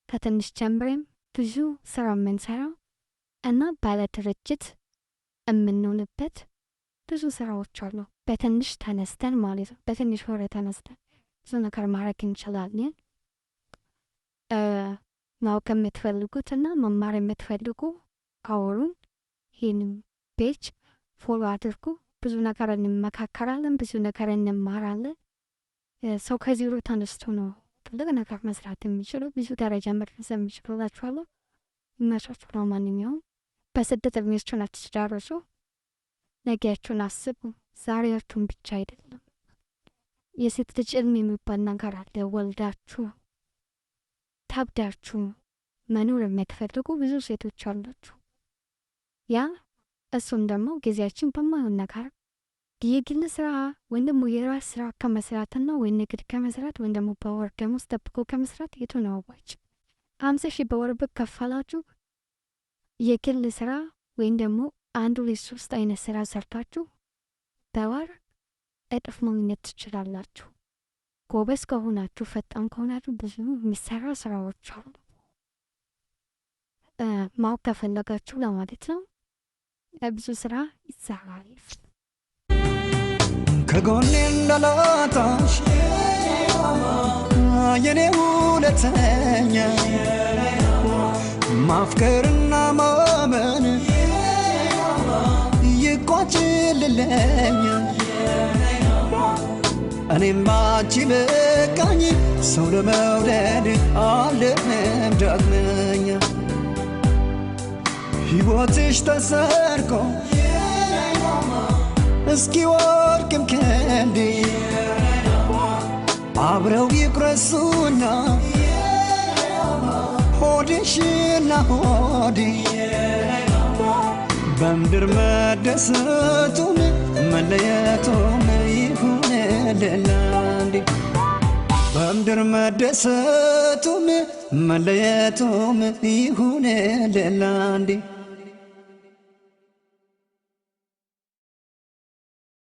ከትንሽ ጀምረን ብዙ ስራ የምንሰራው እና ባለ ድርጅት የምንሆንበት ብዙ ስራዎች አሉ። በትንሽ ተነስተን ማለት ነው። በትንሽ ወሬ ተነስተን ብዙ ነገር ማድረግ እንችላለን። ማወቅ የምትፈልጉትና መማር የምትፈልጉ አውሩን። ይህንም ፔጅ ፎሎ አድርጉ። ብዙ ነገር እንመካከራለን፣ ብዙ ነገር እንማራለን። ሰው ከዜሮ ተነስቶ ነው ትልቅ ነገር መስራት የሚችለው፣ ብዙ ደረጃ መድረስ የሚችለው እላችኋለሁ። ይመቻችሁ። ለማንኛውም በስደት እድሜያችሁን አትጨርሱ። ነገያችሁን አስቡ። ዛሬያችሁን ብቻ አይደለም። የሴት ልጅ ዕድሜ የሚባል ነገር አለ። ወልዳችሁ ታብዳችሁ መኖር የምትፈልጉ ብዙ ሴቶች አላችሁ። እሱም ደግሞ ጊዜያችን በማይሆን ነገር የግል ስራ ወይም ደግሞ የራስ ስራ ከመስራትና ወይ ንግድ ከመስራት ወይም ደግሞ በወር ደሞዝ ጠብቆ ከመስራት የቱ ነው አዋጭ? 50,000 በወር ብትከፈላችሁ የግል ስራ ወይም ደግሞ አንድ ሁለት ሶስት አይነት ስራ ሰርታችሁ በወር እጥፍ ማግኘት ትችላላችሁ። ጎበዝ ከሆናችሁ፣ ፈጣን ከሆናችሁ ብዙ የሚሰራ ስራዎች አሉ። ማወቅ ከፈለጋችሁ ለማለት ነው። ብዙ ስራ ይሰራል። ከጎኔ እንዳላጣሽ የኔ ሁለተኛ ማፍቀርና ማመን ይቋጭልለኛ እኔም ባንቺ በቃኝ ሰው ለመውደድ አልልም ዳግመኛ ሕይወትሽ ተሰርቆ እስኪ ወርቅም ከንዴ አብረው ይቁረሱና ሆድሽና ሆዴ በምድር መደሰቱም መለየቱም ይሁን ሌላ እንዴ በምድር መደሰቱም መለየቱም ይሁን ሌላ እንዴ